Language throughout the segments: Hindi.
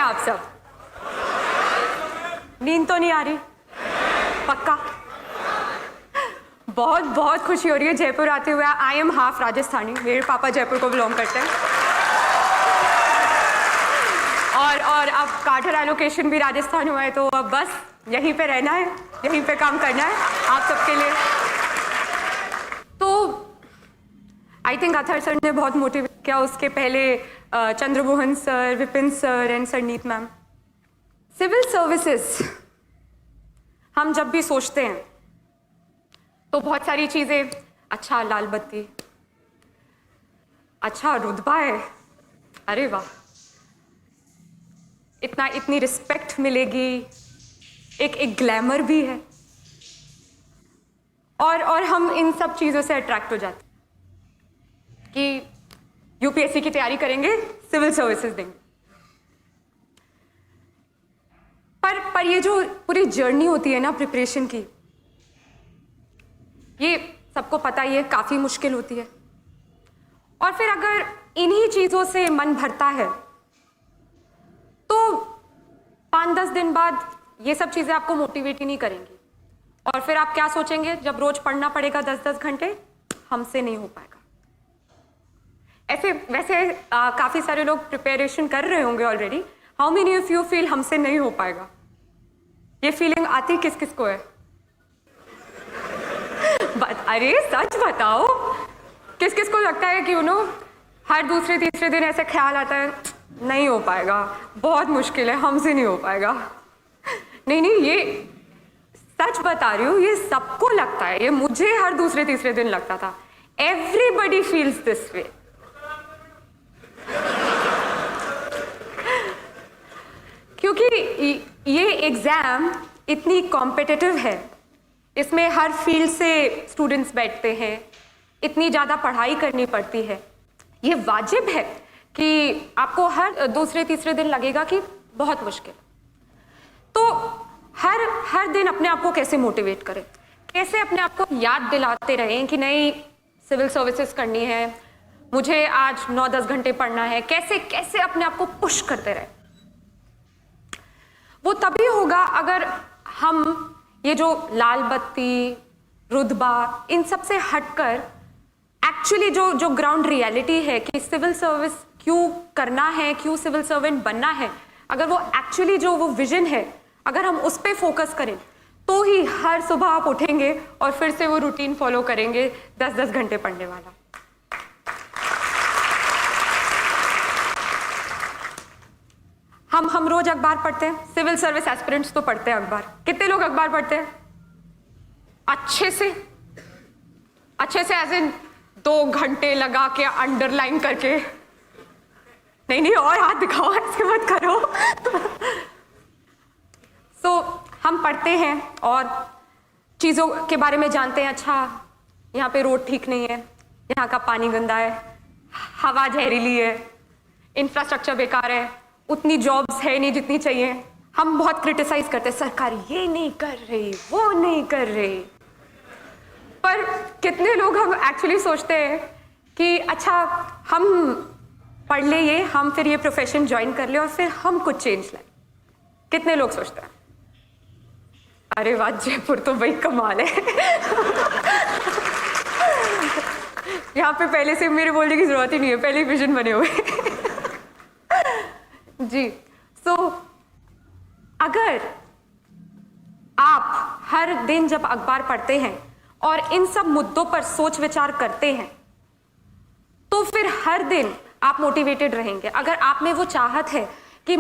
आप सब? नींद तो नहीं आ रही? पक्का? बहुत बहुत खुशी हो रही है जयपुर आते हुए। आई एम हाफ राजस्थानी, मेरे पापा जयपुर को बिलोंग करते हैं और अब कार्टर एलोकेशन भी राजस्थान हुआ है, तो अब बस यहीं पे रहना है, यहीं पे काम करना है आप सबके लिए। तो आई थिंक अथर सर ने बहुत मोटिवेट किया, उसके पहले Chandramohan sir, Vipin sir and Sarneet ma'am. Civil services हम जब भी सोचते हैं तो बहुत सारी चीजें, अच्छा लाल बत्ती, अच्छा रुतबा है, अरे वाह, इतनी रिस्पेक्ट मिलेगी, एक ग्लैमर भी है, और हम इन सब चीजों से अट्रैक्ट हो जाते हैं कि यूपीएससी की तैयारी करेंगे, सिविल सर्विसेज देंगे। पर ये जो पूरी जर्नी होती है ना प्रिपरेशन की, ये सबको पता ही है काफी मुश्किल होती है। और फिर अगर इन्हीं चीजों से मन भरता है तो 5-10 दिन बाद ये सब चीजें आपको मोटिवेट ही नहीं करेंगी, और फिर आप क्या सोचेंगे, जब रोज पढ़ना पड़ेगा 10-10 घंटे, हमसे नहीं हो पाएगा। ऐसे वैसे काफी सारे लोग प्रिपरेशन कर रहे होंगे already. How many of you feel हमसे नहीं हो पाएगा? ये फीलिंग आती किस किस को है? अरे सच बताओ, किस किस को लगता है कि हर दूसरे तीसरे दिन ऐसे ख्याल आता है, नहीं हो पाएगा, बहुत मुश्किल है, हमसे नहीं हो पाएगा? नहीं, ये सच बता रही हूँ, ये सबको लगता है, ये मुझे हर दूसरे तीसरे दिन लगता था। Everybody feels this way. क्योंकि ये एग्जाम इतनी कॉम्पिटिटिव है, इसमें हर फील्ड से स्टूडेंट्स बैठते हैं, इतनी ज़्यादा पढ़ाई करनी पड़ती है। ये वाजिब है कि आपको हर दूसरे तीसरे दिन लगेगा कि बहुत मुश्किल। तो हर दिन अपने आप को कैसे मोटिवेट करें, कैसे अपने आप को याद दिलाते रहें कि नहीं, सिविल सर्विसेज करनी है, मुझे आज 9-10 घंटे पढ़ना है, कैसे कैसे अपने आप को पुश करते रहें। वो तभी होगा अगर हम ये जो लाल बत्ती, रुतबा, इन सब से हटकर एक्चुअली जो ग्राउंड रियलिटी है कि सिविल सर्विस क्यों करना है, क्यों सिविल सर्वेंट बनना है, अगर वो एक्चुअली जो वो विजन है, अगर हम उस पर फोकस करें, तो ही हर सुबह आप उठेंगे और फिर से वो रूटीन फॉलो करेंगे 10-10 घंटे पढ़ने वाला। हम रोज अखबार पढ़ते हैं, सिविल सर्विस एस्पिरेंट्स तो पढ़ते हैं अखबार। कितने लोग अखबार पढ़ते हैं अच्छे से एज इन 2 घंटे लगा के अंडरलाइन करके? नहीं, और हाथ दिखाओ, ऐसे मत करो। सो हम पढ़ते हैं और चीजों के बारे में जानते हैं। अच्छा, यहाँ पे रोड ठीक नहीं है, यहाँ का पानी गंदा है, हवा जहरीली है, इंफ्रास्ट्रक्चर बेकार है, उतनी जॉब्स है नहीं जितनी चाहिए। हम बहुत क्रिटिसाइज करते हैं, सरकार ये नहीं कर रही, वो नहीं कर रही। पर कितने लोग हम एक्चुअली सोचते हैं कि अच्छा, हम पढ़ ले ये, हम फिर ये प्रोफेशन ज्वाइन कर ले और फिर हम कुछ चेंज लाए? कितने लोग सोचते हैं? अरे वाह, जयपुर तो भाई कमाल है। यहाँ पे पहले से मेरे बोलने की जरूरत ही नहीं है, पहले ही विजन बने हुए। जी। सो अगर आप हर दिन जब अखबार पढ़ते हैं और इन सब मुद्दों पर सोच विचार करते हैं, तो फिर हर दिन आप मोटिवेटेड रहेंगे। अगर आप में वो चाहत है कि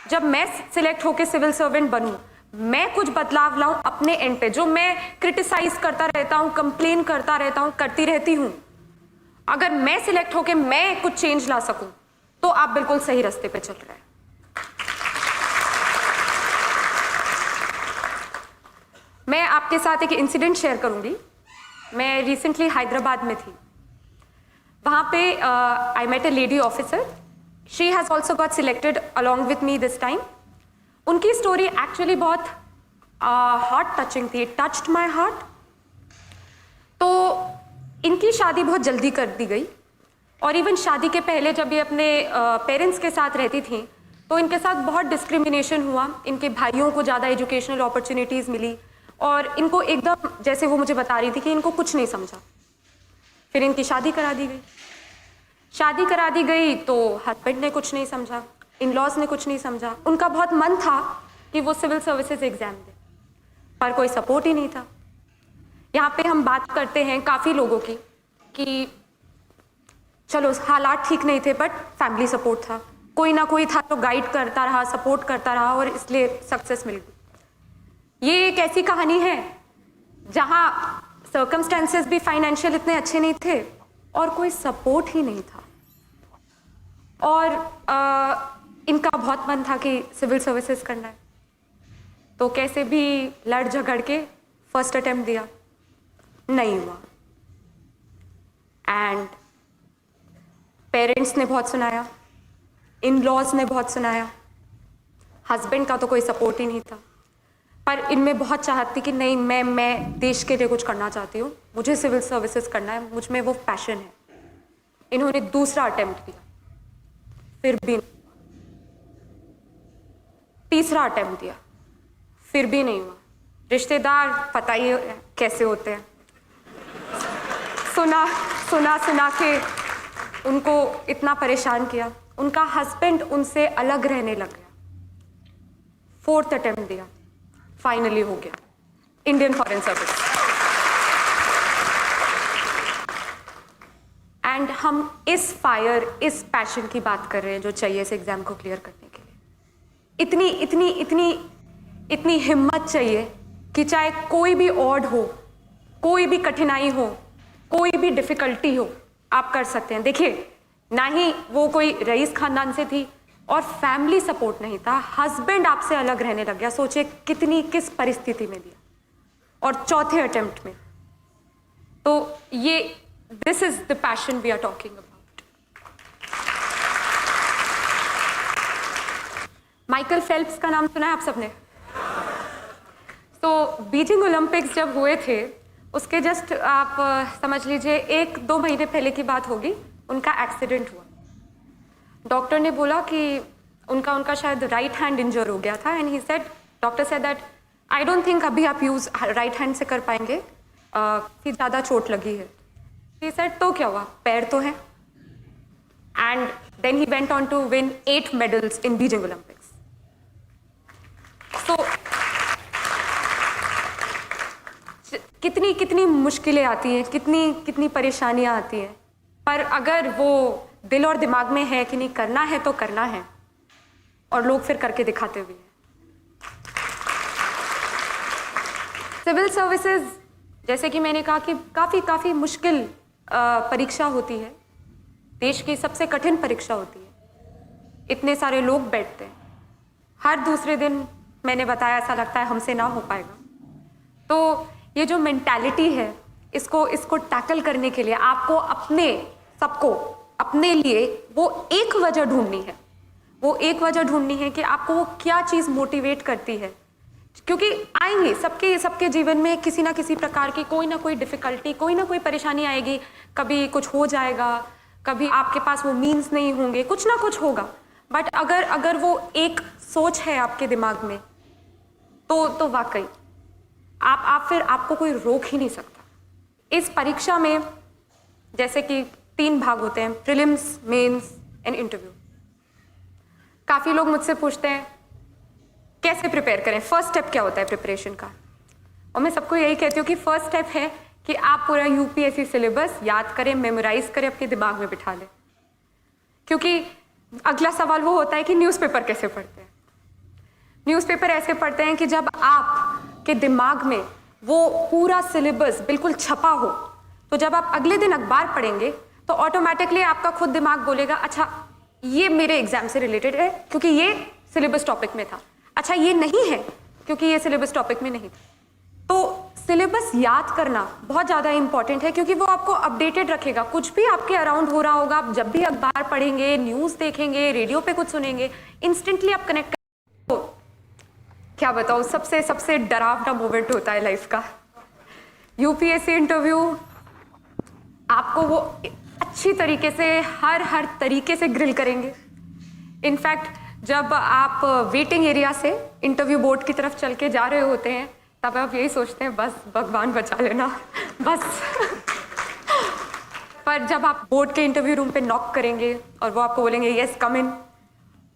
जब मैं सिलेक्ट होकर सिविल सर्वेंट बनूं, मैं कुछ बदलाव लाऊं अपने एंड पे, जो मैं क्रिटिसाइज करता रहता हूं, कंप्लेन करता रहता हूं, करती रहती हूं, अगर मैं सिलेक्ट होकर मैं कुछ चेंज ला सकूं, तो आप बिल्कुल सही रास्ते पे चल रहे हैं। मैं आपके साथ एक इंसिडेंट शेयर करूंगी। मैं रिसेंटली हैदराबाद में थी। वहां पे I met a lady officer. She has also got selected along with me this time. उनकी स्टोरी एक्चुअली बहुत हार्ट टचिंग थी, इट टच्ड माई हार्ट। तो इनकी शादी बहुत जल्दी कर दी गई, और इवन शादी के पहले जब ये अपने पेरेंट्स के साथ रहती थी, तो इनके साथ बहुत डिस्क्रिमिनेशन हुआ, इनके भाइयों को ज़्यादा एजुकेशनल अपॉर्चुनिटीज़ मिली और इनको एकदम, जैसे वो मुझे बता रही थी कि इनको कुछ नहीं समझा। फिर इनकी शादी करा दी गई। शादी करा दी गई तो हस्बैंड ने कुछ नहीं समझा, इन लॉज ने कुछ नहीं समझा। उनका बहुत मन था कि वो सिविल सर्विसेज एग्जाम दे, पर कोई सपोर्ट ही नहीं था। यहाँ पे हम बात करते हैं काफ़ी लोगों की कि चलो हालात ठीक नहीं थे बट फैमिली सपोर्ट था, कोई ना कोई था तो गाइड करता रहा, सपोर्ट करता रहा और इसलिए सक्सेस मिल गई। ये एक ऐसी कहानी है जहाँ सर्कमस्टेंसेस भी फाइनेंशियल इतने अच्छे नहीं थे और कोई सपोर्ट ही नहीं था। और इनका बहुत मन था कि सिविल सर्विसेज करना है, तो कैसे भी लड़ झगड़ के फर्स्ट अटेम्प्ट दिया, नहीं हुआ। एंड पेरेंट्स ने बहुत सुनाया, इन लॉज ने बहुत सुनाया, हस्बैंड का तो कोई सपोर्ट ही नहीं था। पर इनमें बहुत चाहत थी कि नहीं, मैं देश के लिए कुछ करना चाहती हूँ, मुझे सिविल सर्विसेज करना है, मुझ में वो पैशन है। इन्होंने दूसरा अटेम्प्ट दिया, फिर भी, तीसरा अटेम्प्ट दिया, फिर भी नहीं हुआ। रिश्तेदार पता ही कैसे होते हैं, सुना सुना सुना के उनको इतना परेशान किया। उनका हस्बैंड उनसे अलग रहने लग गया। फोर्थ अटेम्प्ट दिया, फाइनली हो गया, इंडियन फॉरेन सर्विस। एंड हम इस फायर, इस पैशन की बात कर रहे हैं जो चाहिए इस एग्जाम को क्लियर करने के लिए। इतनी इतनी इतनी इतनी हिम्मत चाहिए कि चाहे कोई भी ऑड हो, कोई भी कठिनाई हो, कोई भी डिफिकल्टी हो, आप कर सकते हैं। देखिए, ना ही वो कोई रईस खानदान से थी और फैमिली सपोर्ट नहीं था, हस्बैंड आपसे अलग रहने लग गया। सोचिए किस परिस्थिति में दिया, और चौथे अटेम्प्ट में। तो ये this is the passion we are talking about. Michael Phelps का नाम सुना है आप सबने? तो बीजिंग ओलंपिक्स जब हुए थे, उसके जस्ट आप समझ लीजिए 1-2 महीने पहले की बात होगी, उनका एक्सीडेंट हुआ। डॉक्टर ने बोला कि उनका शायद राइट हैंड इंजर हो गया था। And he said, doctor said that I don't think अभी आप यूज राइट हैंड से कर पाएंगे, कि ज़्यादा चोट लगी है। ही सेड, तो क्या हुआ, पैर तो है। And then he went on to win 8 medals in Beijing Olympics. So कितनी कितनी मुश्किलें आती हैं, कितनी परेशानियां आती हैं, पर अगर वो दिल और दिमाग में है कि नहीं करना है तो करना है, और लोग फिर करके दिखाते भी हैं। सिविल सर्विसेज, जैसे कि मैंने कहा कि काफ़ी मुश्किल परीक्षा होती है, देश की सबसे कठिन परीक्षा होती है। इतने सारे लोग बैठते हैं, हर दूसरे दिन मैंने बताया ऐसा लगता है हमसे ना हो पाएगा। तो ये जो मेंटालिटी है, इसको टैकल करने के लिए आपको सबको अपने लिए वो एक वजह ढूंढनी है। वो एक वजह ढूंढनी है कि आपको वो क्या चीज़ मोटिवेट करती है। क्योंकि आएंगे सबके जीवन में किसी ना किसी प्रकार की कोई ना कोई डिफ़िकल्टी, कोई ना कोई परेशानी आएगी। कभी कुछ हो जाएगा, कभी आपके पास वो मीन्स नहीं होंगे, कुछ ना कुछ होगा। बट अगर वो एक सोच है आपके दिमाग में, तो वाकई आप फिर आपको कोई रोक ही नहीं सकता। इस परीक्षा में जैसे कि 3 भाग होते हैं, प्रीलिम्स, मेंस एंड इंटरव्यू। काफ़ी लोग मुझसे पूछते हैं कैसे प्रिपेयर करें, फर्स्ट स्टेप क्या होता है प्रिपरेशन का। और मैं सबको यही कहती हूँ कि फर्स्ट स्टेप है कि आप पूरा यूपीएससी सिलेबस याद करें, मेमोराइज करें, अपने दिमाग में बिठा लें। क्योंकि अगला सवाल वो होता है कि न्यूज़पेपर कैसे पढ़ते हैं। न्यूज़पेपर ऐसे पढ़ते हैं कि जब आपके दिमाग में वो पूरा सिलेबस बिल्कुल छपा हो, तो जब आप अगले दिन अखबार पढ़ेंगे तो ऑटोमेटिकली आपका खुद दिमाग बोलेगा, अच्छा ये मेरे एग्जाम से रिलेटेड है क्योंकि ये सिलेबस टॉपिक में था, अच्छा ये नहीं है क्योंकि ये सिलेबस टॉपिक में नहीं था। तो सिलेबस याद करना बहुत ज़्यादा इंपॉर्टेंट है, क्योंकि वो आपको अपडेटेड रखेगा। कुछ भी आपके अराउंड हो रहा होगा, आप जब भी अखबार पढ़ेंगे, न्यूज़ देखेंगे, रेडियो पे कुछ सुनेंगे, इंस्टेंटली आप कनेक्ट कर। क्या बताऊँ, सबसे डरावना मोमेंट होता है लाइफ का यूपीएससी इंटरव्यू। आपको वो अच्छी तरीके से हर तरीके से ग्रिल करेंगे। इनफैक्ट जब आप वेटिंग एरिया से इंटरव्यू बोर्ड की तरफ चल के जा रहे होते हैं तब आप यही सोचते हैं बस भगवान बचा लेना बस। पर जब आप बोर्ड के इंटरव्यू रूम पे नॉक करेंगे और वो आपको बोलेंगे यस कम इन,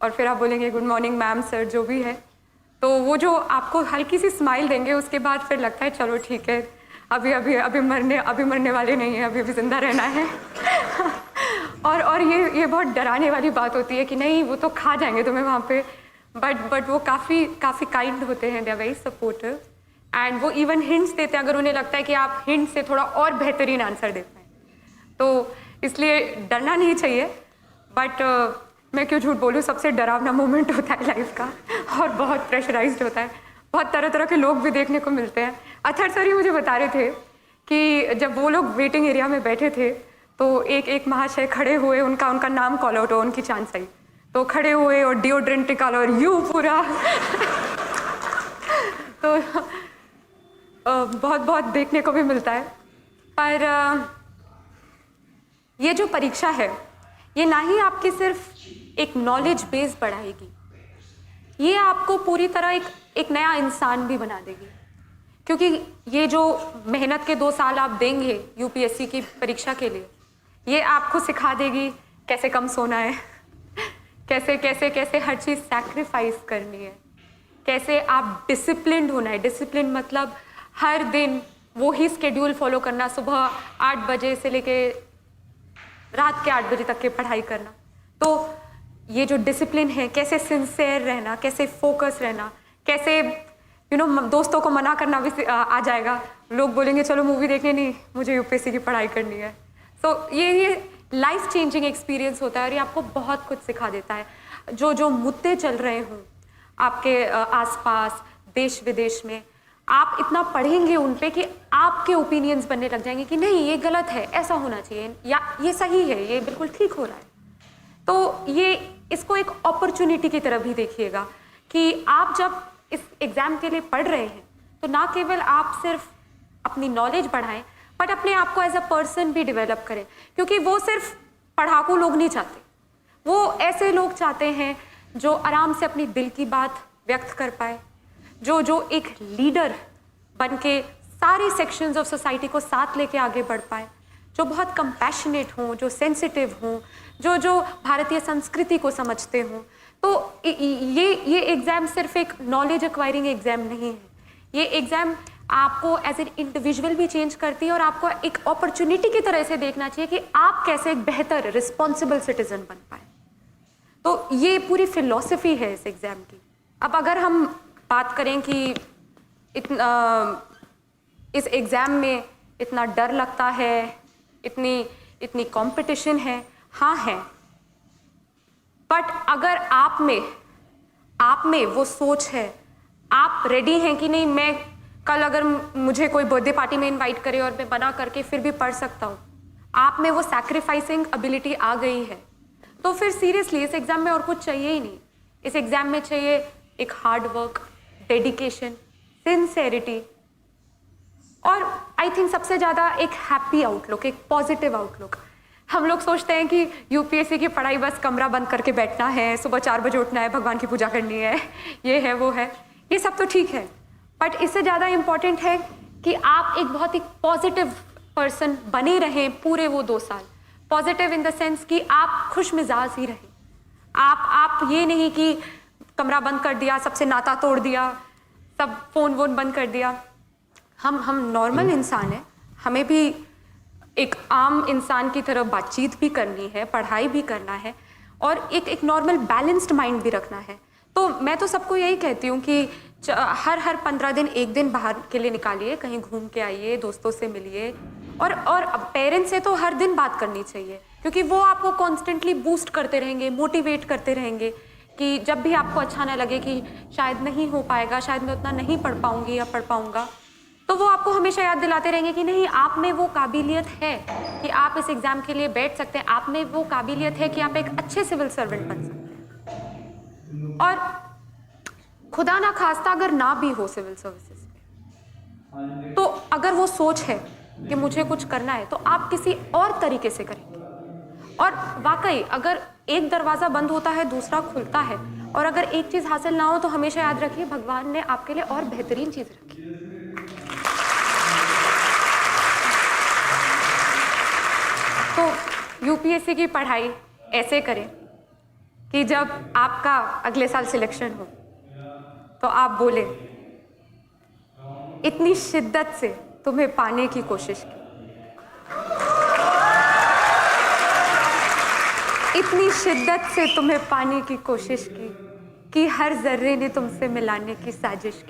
और फिर आप बोलेंगे गुड मॉर्निंग मैम सर जो भी है, तो वो जो आपको हल्की सी स्माइल देंगे उसके बाद फिर लगता है चलो ठीक है, अभी मरने वाले नहीं है, अभी जिंदा रहना है। और ये बहुत डराने वाली बात होती है कि नहीं वो तो खा जाएंगे तुम्हें वहाँ पे, बट वो काफ़ी काइंड होते हैं, they are very supportive and वो इवन हिंट्स देते हैं अगर उन्हें लगता है कि आप हिंट से थोड़ा और बेहतरीन आंसर दे पाएँ। तो इसलिए डरना नहीं चाहिए, बट मैं क्यों झूठ बोलूँ, सबसे डरावना मोमेंट होता है लाइफ का और बहुत प्रेशराइज्ड होता है, बहुत तरह तरह के लोग भी देखने को मिलते हैं। अथर सर ही मुझे बता रहे थे कि जब वो लोग वेटिंग एरिया में बैठे थे तो एक महाशय खड़े हुए, उनका नाम कॉल आउट हो, उनकी चांस आई, तो खड़े हुए और डिओड्रेंट निकाला और यूँ पूरा तो बहुत देखने को भी मिलता है। पर ये जो परीक्षा है ये ना ही आपकी सिर्फ एक नॉलेज बेस बढ़ाएगी, ये आपको पूरी तरह एक नया इंसान भी बना देगी, क्योंकि ये जो मेहनत के 2 साल आप देंगे यूपीएससी की परीक्षा के लिए, ये आपको सिखा देगी कैसे कम सोना है, कैसे हर चीज़ सैक्रिफाइस करनी है, कैसे आप डिसिप्लिन्ड होना है। डिसिप्लिन मतलब हर दिन वो ही स्केड्यूल फॉलो करना, सुबह 8 बजे से लेके रात के 8 बजे तक की पढ़ाई करना। तो ये जो डिसिप्लिन है, कैसे सिंसियर रहना, कैसे फोकस रहना, कैसे दोस्तों को मना करना भी आ जाएगा, लोग बोलेंगे चलो मूवी देखने, नहीं मुझे यूपीएससी की पढ़ाई करनी है। तो ये लाइफ चेंजिंग एक्सपीरियंस होता है और ये आपको बहुत कुछ सिखा देता है। जो मुद्दे चल रहे हों आपके आसपास देश विदेश में, आप इतना पढ़ेंगे उन पे कि आपके ओपिनियंस बनने लग जाएंगे कि नहीं ये गलत है, ऐसा होना चाहिए, या ये सही है, ये बिल्कुल ठीक हो रहा है। तो ये इसको एक अपॉर्चुनिटी की तरह भी देखिएगा कि आप जब इस एग्ज़ाम के लिए पढ़ रहे हैं तो ना केवल आप सिर्फ अपनी नॉलेज बढ़ाएं, बट अपने आप को एज अ पर्सन भी डेवलप करें, क्योंकि वो सिर्फ पढ़ाकू लोग नहीं चाहते, वो ऐसे लोग चाहते हैं जो आराम से अपनी दिल की बात व्यक्त कर पाए, जो एक लीडर बन के सारे सेक्शंस ऑफ सोसाइटी को साथ लेके आगे बढ़ पाए, जो बहुत कंपैशनेट हों, जो सेंसिटिव हों, जो भारतीय संस्कृति को समझते हों। तो ये एग्ज़ाम सिर्फ एक नॉलेज एक्वायरिंग एग्ज़ाम नहीं है, ये एग्ज़ाम आपको एज एन इंडिविजुअल भी चेंज करती है और आपको एक अपॉर्चुनिटी की तरह से देखना चाहिए कि आप कैसे एक बेहतर रिस्पॉन्सिबल सिटीजन बन पाए। तो ये पूरी फिलॉसफी है इस एग्ज़ाम की। अब अगर हम बात करें कि इस एग्ज़ाम में इतना डर लगता है, इतनी कंपटीशन है, हाँ है, बट अगर आप में वो सोच है, आप रेडी हैं कि नहीं मैं कल अगर मुझे कोई बर्थडे पार्टी में इनवाइट करे और मैं बना करके फिर भी पढ़ सकता हूँ, आप में वो सैक्रिफाइसिंग एबिलिटी आ गई है, तो फिर सीरियसली इस एग्ज़ाम में और कुछ चाहिए ही नहीं। इस एग्ज़ाम में चाहिए एक हार्ड वर्क, डेडिकेशन, सिंसेरिटी और आई थिंक सबसे ज़्यादा एक हैप्पी आउटलुक, एक पॉजिटिव आउटलुक। हम लोग सोचते हैं कि यूपीएससी की पढ़ाई बस कमरा बंद करके बैठना है, सुबह 4 बजे उठना है, भगवान की पूजा करनी है, ये है वो है, ये सब तो ठीक है, बट इससे ज़्यादा इम्पॉर्टेंट है कि आप एक बहुत ही पॉजिटिव पर्सन बने रहें पूरे वो 2 साल। पॉजिटिव इन द सेंस कि आप खुश मिजाज ही रहें, आप ये नहीं कि कमरा बंद कर दिया, सबसे नाता तोड़ दिया, सब फ़ोन वोन बंद कर दिया। हम नॉर्मल इंसान हैं, हमें भी एक आम इंसान की तरह बातचीत भी करनी है, पढ़ाई भी करना है और एक नॉर्मल बैलेंस्ड माइंड भी रखना है। तो मैं तो सबको यही कहती हूँ कि हर 15 दिन 1 दिन बाहर के लिए निकालिए, कहीं घूम के आइए, दोस्तों से मिलिए और पेरेंट्स से तो हर दिन बात करनी चाहिए, क्योंकि वो आपको कॉन्स्टेंटली बूस्ट करते रहेंगे, मोटिवेट करते रहेंगे कि जब भी आपको अच्छा ना लगे कि शायद नहीं हो पाएगा, शायद मैं उतना नहीं पढ़ पाऊँगी या पढ़ पाऊँगा, तो वो आपको हमेशा याद दिलाते रहेंगे कि नहीं, आप में वो काबिलियत है कि आप इस एग्ज़ाम के लिए बैठ सकते हैं, आप में वो काबिलियत है कि आप एक अच्छे सिविल सर्वेंट बन सकते हैं। और खुदा ना खास्ता अगर ना भी हो सिविल सर्विसेज में, तो अगर वो सोच है कि मुझे कुछ करना है तो आप किसी और तरीके से करेंगे, और वाकई अगर एक दरवाजा बंद होता है दूसरा खुलता है, और अगर एक चीज हासिल ना हो तो हमेशा याद रखिए भगवान ने आपके लिए और बेहतरीन चीज रखी। तो यूपीएससी की पढ़ाई ऐसे करें कि जब आपका अगले साल सिलेक्शन हो तो आप बोले इतनी शिद्दत से तुम्हें पाने की कोशिश की, इतनी शिद्दत से तुम्हें पाने की कोशिश की कि हर जर्रे ने तुमसे मिलाने की साजिश की।